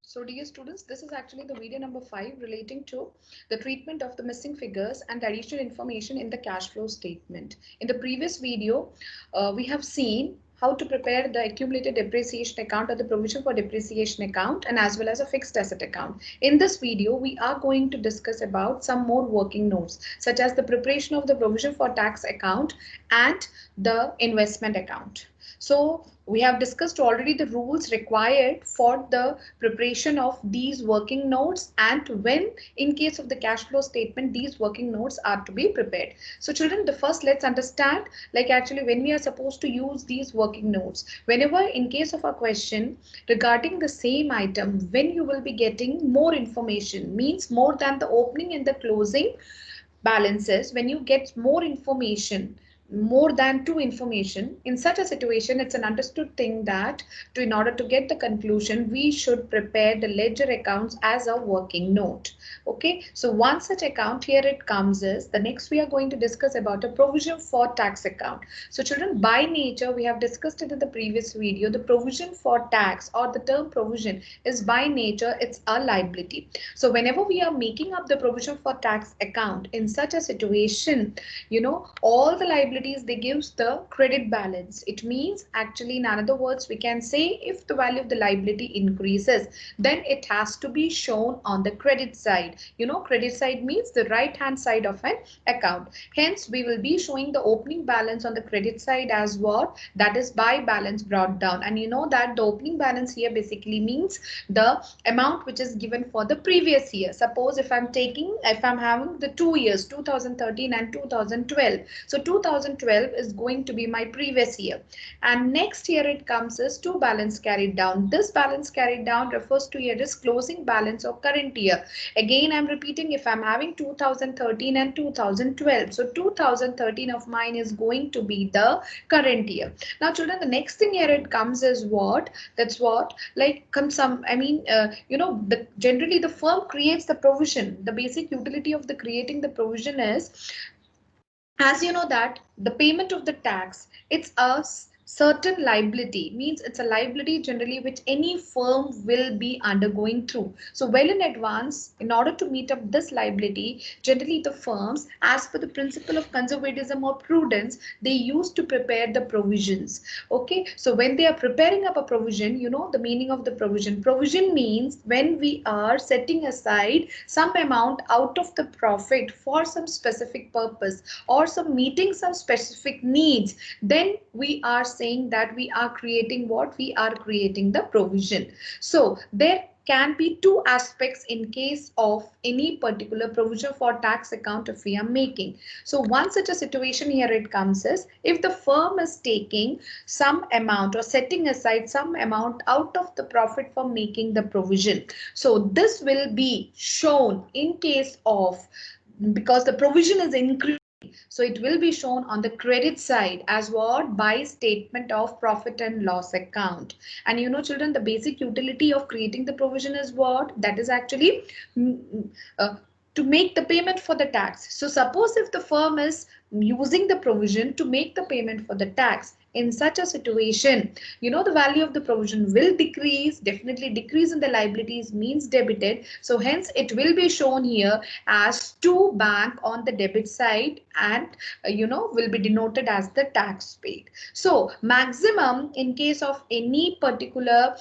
So dear students, this is actually the video number 5 relating to the treatment of the missing figures and additional information in the cash flow statement. In the previous video, we have seen how to prepare the accumulated depreciation account or the provision for depreciation account and as well as a fixed asset account. In this video, we are going to discuss about some more working notes such as the preparation of the provision for tax account and the investment account. So we have discussed already the rules required for the preparation of these working notes and when in case of the cash flow statement these working notes are to be prepared. So children, the first let's understand like actually when we are supposed to use these working notes. Whenever in case of a question regarding the same item, when you will be getting more information means more than the opening and the closing balances, when you get more information, more than two information, in such a situation it's an understood thing that in order to get the conclusion we should prepare the ledger accounts as a working note. Okay, so one such account here it comes is the next we are going to discuss about a provision for tax account. So children, by nature we have discussed it in the previous video, the provision for tax or the term provision is by nature it's a liability. So whenever we are making up the provision for tax account, in such a situation, all the liabilities they gives the credit balance. It means actually in other words we can say if the value of the liability increases, then it has to be shown on the credit side. Credit side means the right hand side of an account. Hence we will be showing the opening balance on the credit side as what, that is by balance brought down. And you know that the opening balance here basically means the amount which is given for the previous year. Suppose if I'm having the 2 years 2013 and 2012, so 2012 is going to be my previous year and next year it comes as to balance carried down. This balance carried down refers to here is closing balance of current year. Again I'm repeating, if I'm having 2013 and 2012, so 2013 of mine is going to be the current year. Now children, the next thing here it comes is what, that's what like some generally the firm creates the provision. The basic utility of the creating the provision is, as you know that the payment of the tax, it's a certain liability, means it's a liability generally which any firm will be undergoing through. So well in advance, in order to meet up this liability, generally the firms as per the principle of conservatism or prudence, they used to prepare the provisions. Okay, so when they are preparing up a provision, the meaning of the provision means when we are setting aside some amount out of the profit for some specific purpose or some meeting some specific needs, then we are saying that we are creating what, we are creating the provision. So there can be two aspects in case of any particular provision for tax account if we are making. So one such a situation here it comes is if the firm is taking some amount or setting aside some amount out of the profit for making the provision. So this will be shown in case of, because the provision is increased, so it will be shown on the credit side as what, by statement of profit and loss account. And children, the basic utility of creating the provision is what, that is actually to make the payment for the tax. So suppose if the firm is using the provision to make the payment for the tax, in such a situation, the value of the provision will decrease, definitely decrease in the liabilities means debited. So hence it will be shown here as to bank on the debit side and will be denoted as the tax paid. So maximum in case of any particular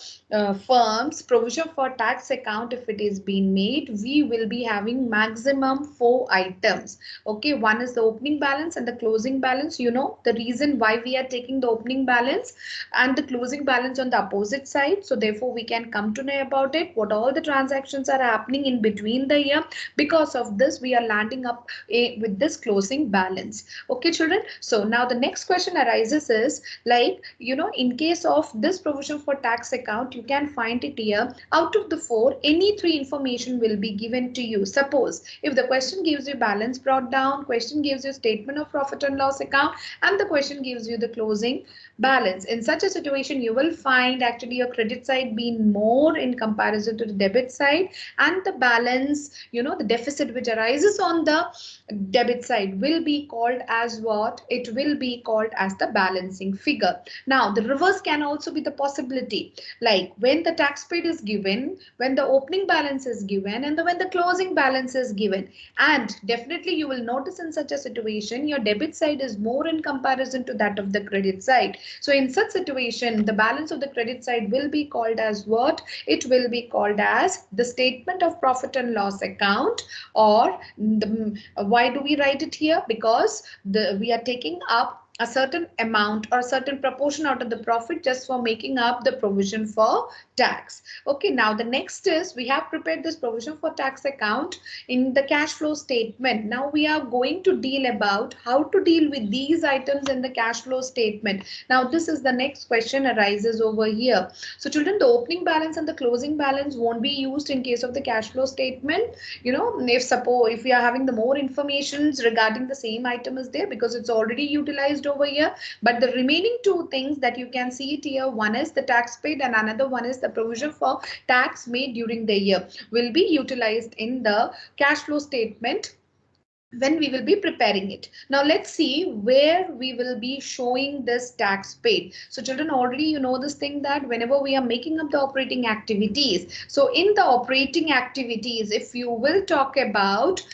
firm's provision for tax account, if it is being made, we will be having maximum 4 items. Okay, one is the opening balance and the closing balance. The reason why we are taking the opening balance and the closing balance on the opposite side, so therefore we can come to know about it, what all the transactions are happening in between the year. Because of this we are landing up with this closing balance. Okay children, so now the next question arises is like, in case of this provision for tax account, you can find it here, out of the 4 any 3 information will be given to you. Suppose if the question gives you balance brought down, question gives you statement of profit and loss account, and the question gives you the closing balance. In such a situation, you will find actually your credit side being more in comparison to the debit side, and the balance, the deficit which arises on the debit side will be called as what? It will be called as the balancing figure. Now, the reverse can also be the possibility, like when the tax paid is given, when the opening balance is given, and when the closing balance is given. And definitely you will notice in such a situation, your debit side is more in comparison to that of the credit side. So in such situation, the balance of the credit side will be called as what? It will be called as the statement of profit and loss account, or why do we write it here? Because we are taking up a certain amount or a certain proportion out of the profit just for making up the provision for tax. Okay, now the next is we have prepared this provision for tax account in the cash flow statement. Now we are going to deal about how to deal with these items in the cash flow statement. Now this is the next question arises over here. So children, the opening balance and the closing balance won't be used in case of the cash flow statement. If we are having the more informations regarding the same item is there, because it's already utilized over here. But the remaining two things that you can see it here, one is the tax paid and another one is the provision for tax made during the year, will be utilized in the cash flow statement when we will be preparing it. Now let's see where we will be showing this tax paid. So children, already you know this thing that whenever we are making up the operating activities, so in the operating activities, if you will talk about,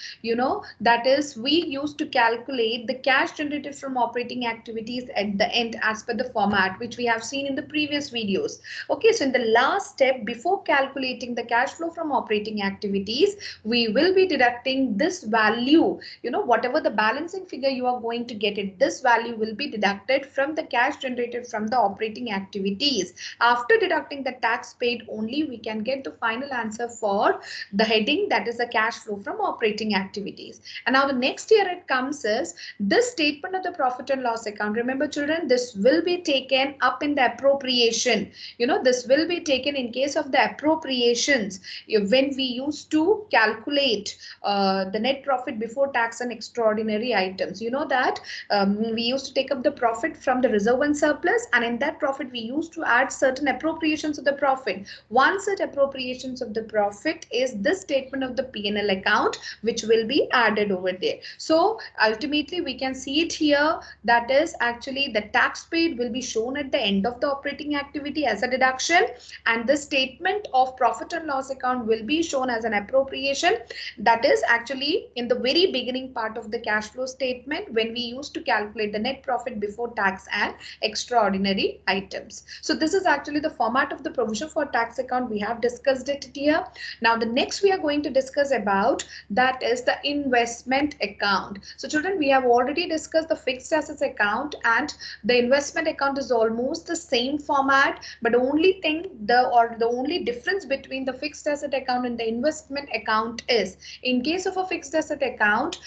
that is we used to calculate the cash generated from operating activities at the end as per the format which we have seen in the previous videos. Okay, so in the last step before calculating the cash flow from operating activities, we will be deducting this value. Whatever the balancing figure you are going to get it, this value will be deducted from the cash generated from the operating activities. After deducting the tax paid, only we can get the final answer for the heading, that is the cash flow from operating activities. And now the next year it comes is this statement of the profit and loss account. Remember children, this will be taken up in the appropriation. This will be taken in case of the appropriations when we used to calculate the net profit before tax and extraordinary items. You know that we used to take up the profit from the reserve and surplus, and in that profit we used to add certain appropriations of the profit. One such appropriations of the profit is this statement of the P&L account, which will be added over there. So ultimately we can see it here, that is actually the tax paid will be shown at the end of the operating activity as a deduction, and the statement of profit and loss account will be shown as an appropriation, that is actually in the very beginning part of the cash flow statement when we used to calculate the net profit before tax and extraordinary items. So this is actually the format of the provision for tax account. We have discussed it here. Now the next we are going to discuss about, that is the investment account. So children, we have already discussed the fixed assets account, and the investment account is almost the same format, but the only difference between the fixed asset account and the investment account is, in case of a fixed asset account,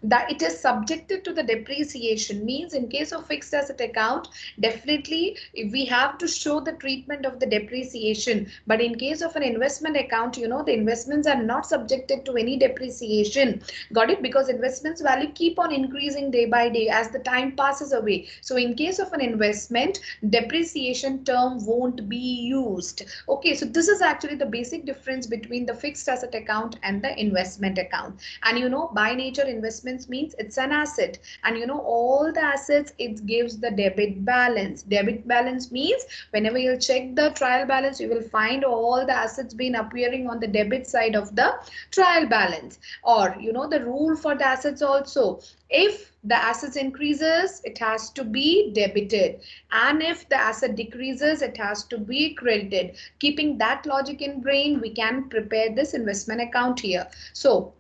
that it is subjected to the depreciation. Means in case of fixed asset account, definitely we have to show the treatment of the depreciation. But in case of an investment account, the investments are not subjected to any depreciation. Got it? Because investments value keep on increasing day by day as the time passes away. So in case of an investment, depreciation term won't be used. Okay, so this is actually the basic difference between the fixed asset account and the investment account. And by nature, investments means it's an asset, and all the assets, it gives the debit balance. Debit balance means whenever you check the trial balance, you will find all the assets been appearing on the debit side of the trial balance. Or the rule for the assets also, if the assets increases, it has to be debited, and if the asset decreases, it has to be credited. Keeping that logic in brain, we can prepare this investment account here. So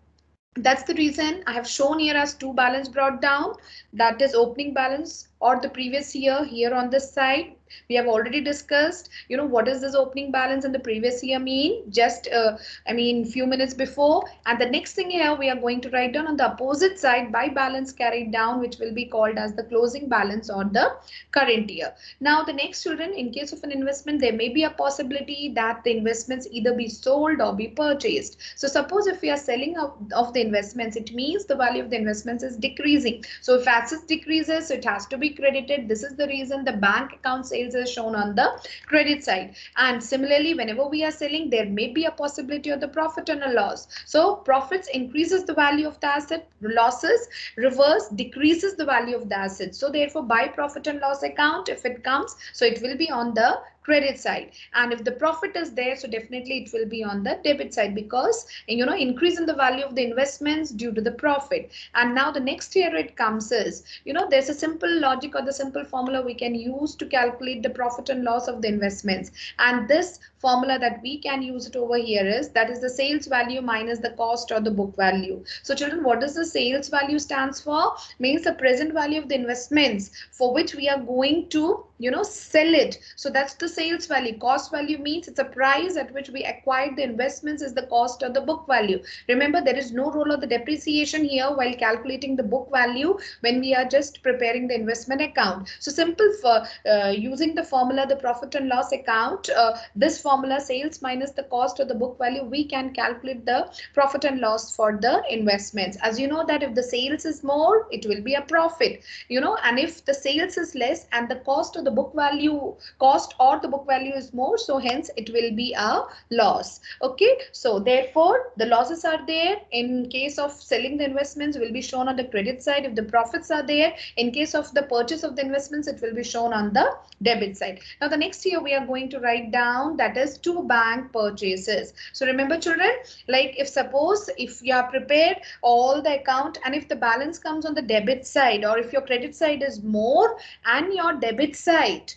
that's the reason I have shown here as two balance brought down, that is opening balance or the previous year here on this side. We have already discussed, what is this opening balance in the previous year mean, just few minutes before. And the next thing here, we are going to write down on the opposite side by balance carried down, which will be called as the closing balance on the current year. Now the next, children, in case of an investment, there may be a possibility that the investments either be sold or be purchased. So suppose if we are selling of the investments, it means the value of the investments is decreasing. So if assets decreases, it has to be credited. This is the reason the bank account sales is shown on the credit side. And similarly, whenever we are selling, there may be a possibility of the profit and a loss. So profits increases the value of the asset, losses reverse decreases the value of the asset. So therefore, by profit and loss account, if it comes, so it will be on the credit side. And if the profit is there, so definitely it will be on the debit side, because increase in the value of the investments due to the profit. And now the next here it comes is, there's a simple logic or the simple formula we can use to calculate the profit and loss of the investments. And this formula that we can use it over here is, that is the sales value minus the cost or the book value. So children, what does the sales value stands for? Means the present value of the investments for which we are going to sell it. So that's the sales value. Cost value means it's a price at which we acquired the investments is the cost or the book value. Remember, there is no role of the depreciation here while calculating the book value when we are just preparing the investment account. So simple for using the formula, the profit and loss account, this formula, sales minus the cost or the book value, we can calculate the profit and loss for the investments. As you know that if the sales is more, it will be a profit, and if the sales is less and the cost or the book value, cost or the book value is more, so hence it will be a loss. Okay, so therefore the losses are there in case of selling the investments will be shown on the credit side. If the profits are there in case of the purchase of the investments, it will be shown on the debit side. Now the next here we are going to write down, that is two bank purchases. So remember children, like if you are prepared all the account, and if the balance comes on the debit side, or if your credit side is more and your debit side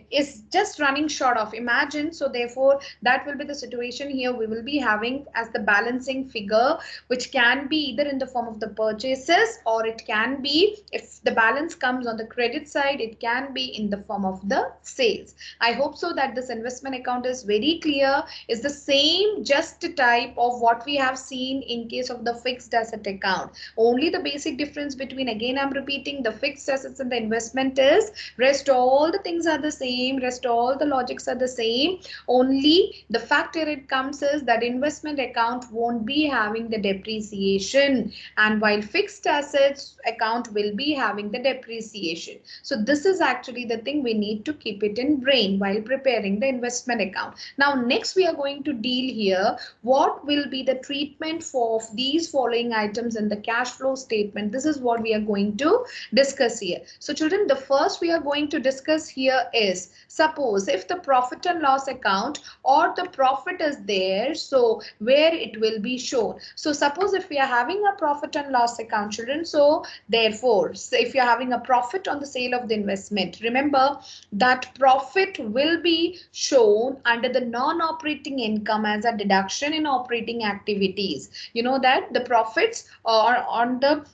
is just running short of, imagine, so therefore that will be the situation here. We will be having as the balancing figure, which can be either in the form of the purchases, or it can be, if the balance comes on the credit side, it can be in the form of the sales. I hope so that this investment account is very clear, is the same just type of what we have seen in case of the fixed asset account. Only the basic difference between, again I'm repeating, the fixed assets and the investment is, rest all the things are the same, rest all the logics are the same. Only the fact here it comes is that investment account won't be having the depreciation, and while fixed assets account will be having the depreciation. So this is actually the thing we need to keep it in brain while preparing the investment account. Now next we are going to deal here what will be the treatment for these following items in the cash flow statement. This is what we are going to discuss here. So children, the first we are going to discuss here is, suppose if the profit and loss account or the profit is there, so where it will be shown. So suppose if we are having a profit and loss account children, so therefore if you are having a profit on the sale of the investment, remember that profit will be shown under the non-operating income as a deduction in operating activities. You know that the profits are on the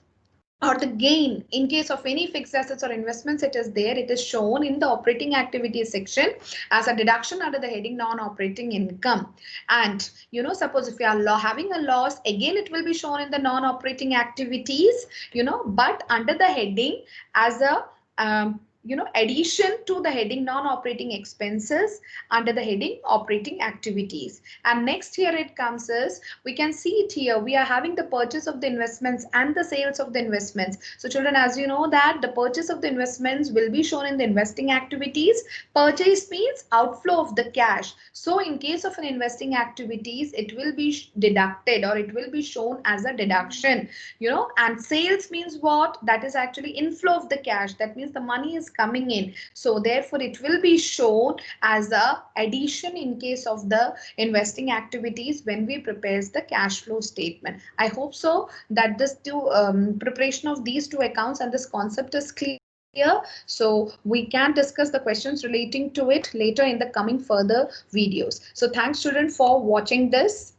gain in case of any fixed assets or investments, it is there, it is shown in the operating activities section as a deduction under the heading non-operating income. And suppose if you are having a loss, again it will be shown in the non-operating activities, but under the heading as a addition to the heading non-operating expenses under the heading operating activities. And next here it comes is, we can see it here, we are having the purchase of the investments and the sales of the investments. So children, as you know that the purchase of the investments will be shown in the investing activities. Purchase means outflow of the cash. So in case of an investing activities, it will be deducted, or it will be shown as a deduction, and sales means what? That is actually inflow of the cash. That means the money is coming in. So therefore it will be shown as a addition in case of the investing activities when we prepare the cash flow statement. I hope so that this preparation of these two accounts and this concept is clear. So we can discuss the questions relating to it later in the coming further videos. So thanks children for watching this.